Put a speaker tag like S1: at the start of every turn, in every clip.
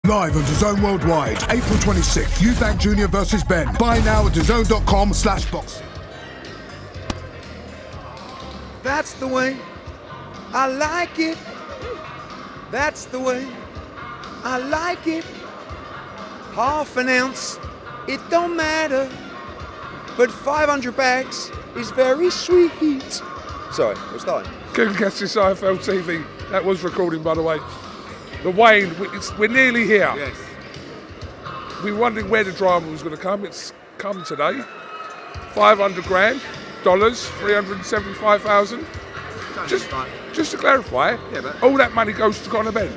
S1: Live on DAZN Worldwide, April 26th, EUBANK Junior versus BENN. Buy now at DAZN.com/boxing.
S2: That's the way I like it. That's the way I like it. Half an ounce, it don't matter. But 500 bags is very sweet. Sorry, we're starting.
S3: Couldn't catch this IFLTV. That was recording, by the way. The Wayne, we're nearly here.
S2: Yes.
S3: We were wondering where the drama was going to come. It's come today. 500 grand, dollars, 375,000. Just to clarify, all that money goes to Conor Benn.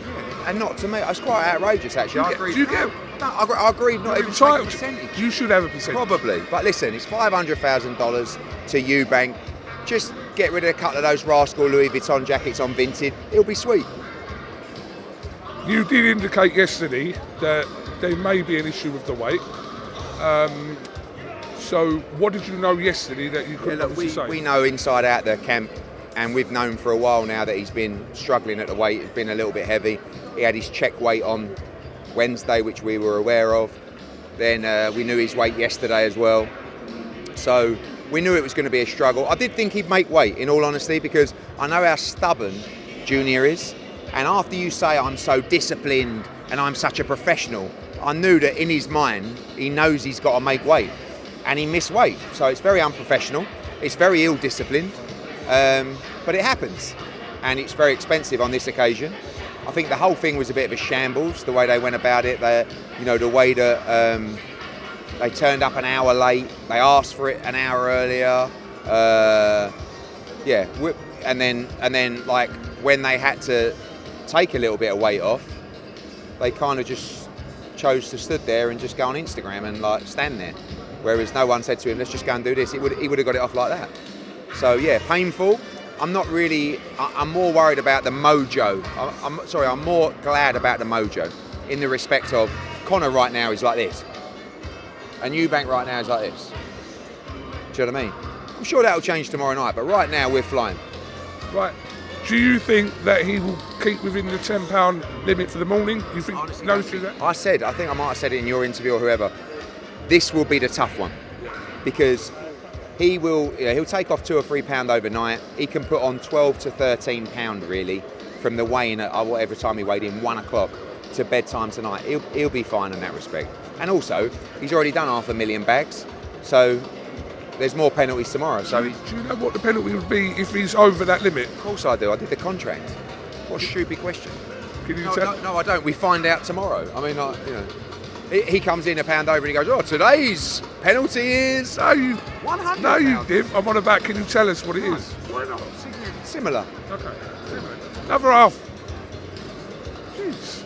S2: And not to me. It's quite outrageous, actually. I agree.
S3: Do you get?
S2: No, I agree. Not even taking a percentage.
S3: You should have a percentage.
S2: Probably. But listen, it's $500,000 to EUBANK. Just get rid of a couple of those rascal Louis Vuitton jackets on Vinted. It'll be sweet.
S3: You did indicate yesterday that there may be an issue with the weight. So what did you know yesterday that you couldn't say?
S2: We know inside out the camp, and we've known for a while now that he's been struggling at the weight. It's been a little bit heavy. He had his check weight on Wednesday, which we were aware of. Then we knew his weight yesterday as well. So we knew it was going to be a struggle. I did think he'd make weight, in all honesty, because I know how stubborn Junior is. And after you say I'm so disciplined and I'm such a professional, I knew that in his mind, he knows he's got to make weight. And he missed weight. So it's very unprofessional. It's very ill-disciplined. But it happens. And it's very expensive on this occasion. I think the whole thing was a bit of a shambles, the way they went about it. The way that they turned up an hour late. They asked for it an hour earlier. And then like when they had to take a little bit of weight off, they kind of just chose to stood there and just go on Instagram and like stand there. Whereas no one said to him, let's just go and do this. He would have got it off like that. So yeah, painful. I'm more worried about the mojo. I'm more glad about the mojo in the respect of Conor right now is like this. And EUBANK right now is like this. Do you know what I mean? I'm sure that'll change tomorrow night, but right now we're flying.
S3: Right. Do you think that he will keep within the £10 limit for the morning? You think?
S2: Honestly,
S3: no, that?
S2: I think I might have said it in your interview or whoever. This will be the tough one because he'll take off £2 or £3 overnight. He can put on £12 to £13 really from the weigh-in at whatever time he weighed in, 1 o'clock to bedtime tonight. He'll be fine in that respect. And also, he's already done 500,000 bags, so there's more penalties tomorrow. So
S3: do you know what the penalty would be if he's over that limit?
S2: Of course I do. I did the contract. What a stupid question.
S3: Can you tell?
S2: No, I don't. We find out tomorrow. I mean, he comes in a pound over and he goes, oh, today's penalty is 100.
S3: No, you did. I'm on about, can you tell us what it is?
S2: Why not? Similar.
S3: Okay. Another half. Jeez.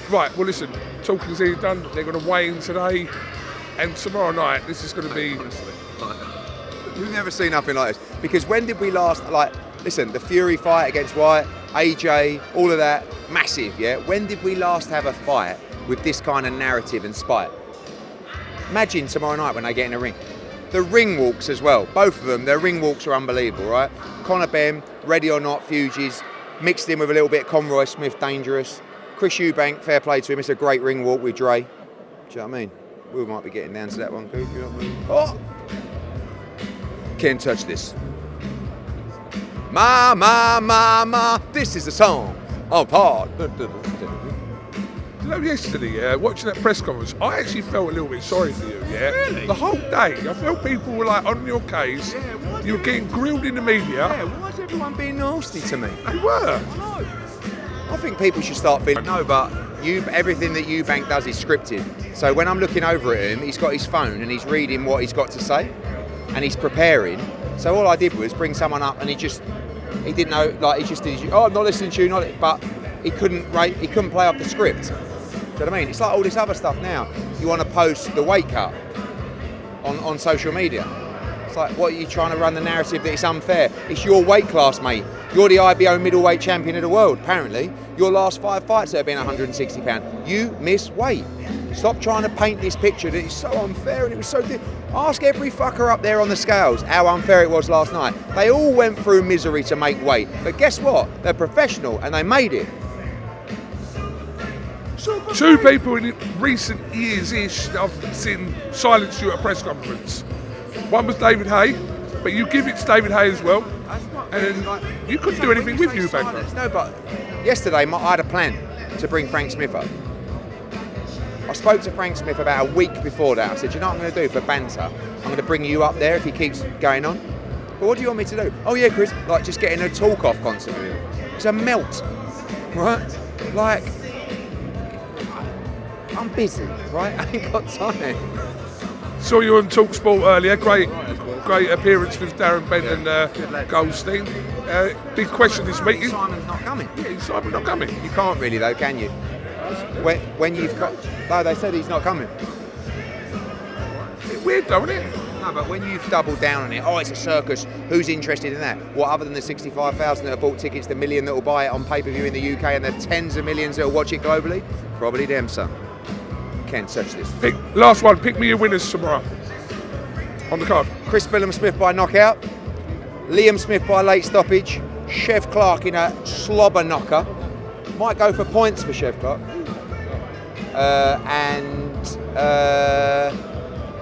S3: Right, well listen, talking's here done. They're going to weigh in today. And tomorrow night, this is going to be...
S2: Honestly, we've never seen nothing like this. Because when did we last, listen, the Fury fight against Wyatt, AJ, all of that, massive, yeah? When did we last have a fight with this kind of narrative and spite? Imagine tomorrow night when they get in the ring. The ring walks as well, both of them, their ring walks are unbelievable, right? Conor Benn, Ready or Not, Fugees, mixed in with a little bit of Conroy Smith, dangerous. Chris EUBANK, fair play to him, it's a great ring walk with Dre. Do you know what I mean? We might be getting down to that one, Coop. You know what I mean? Oh! Can't touch this. Ma, this is the song on Pod.
S3: You know, yesterday, watching that press conference, I actually felt a little bit sorry for you, yeah?
S2: Really?
S3: The whole day, I felt people were like on your case.
S2: Yeah,
S3: you were getting grilled in the media.
S2: Yeah, why is everyone being nasty to me?
S3: They were.
S2: I know. I think people should start feeling... No, but everything that EUBANK does is scripted. So when I'm looking over at him, he's got his phone and he's reading what he's got to say and he's preparing. So all I did was bring someone up and he didn't know, like he just did, I'm not listening to you, but he couldn't play off the script. Do you know what I mean? It's like all this other stuff now. You want to post the weight cut on social media. It's like, what are you trying to run the narrative that it's unfair? It's your weight class, mate. You're the IBO middleweight champion of the world, apparently. Your last 5 fights have been £160. You miss weight. Stop trying to paint this picture that it's so unfair and it was so... Ask every fucker up there on the scales how unfair it was last night. They all went through misery to make weight. But guess what? They're professional and they made it.
S3: Two people in recent years-ish that I've seen silence you at a press conference. One was David Hay, but you give it to David Hay as well. And you couldn't do anything with EUBANK.
S2: No, but yesterday I had a plan to bring Frank Smith up. I spoke to Frank Smith about a week before that. I said, you know what I'm going to do for banter? I'm going to bring you up there if he keeps going on. But what do you want me to do? Oh yeah, Chris, like just getting a talk off constantly. It's a melt, right? Like, I'm busy, right? I ain't got time.
S3: Saw you on TalkSport earlier. Great appearance with Darren Benn and Goldstein. Big question this week.
S2: Simon's not coming.
S3: Yeah, Simon's not coming.
S2: You can't really though, can you? When you've got... No, they said he's not coming.
S3: Bit weird though, isn't it?
S2: No, but when you've doubled down on it, oh, it's a circus, who's interested in that? What, other than the 65,000 that have bought tickets, the million that will buy it on pay-per-view in the UK, and the tens of millions that will watch it globally? Probably them, son. Ken, search this.
S3: Last one, pick me your winners tomorrow on the card.
S2: Chris Smith by knockout, Liam Smith by late stoppage, Chev Clark in a slobber knocker. Might go for points for Chev Clark. And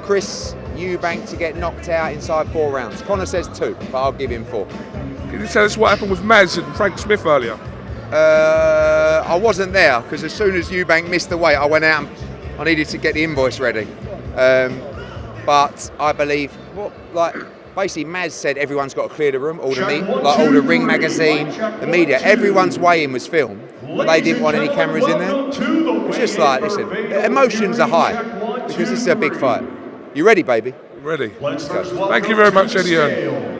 S2: Chris EUBANK to get knocked out inside 4 rounds. Connor says 2, but I'll give him 4.
S3: Can you tell us what happened with Maz and Frank Smith earlier?
S2: I wasn't there because as soon as EUBANK missed the weight, I went out and I needed to get the invoice ready. But I believe, basically Maz said everyone's got to clear the room, all the Ring magazine, the media, everyone's weigh-in was filmed, but they didn't want any cameras in there. It's just like, listen, emotions are high because this is a big fight. You ready, baby?
S3: Ready.
S2: Let's go.
S3: Thank you very much, Eddie Hearn.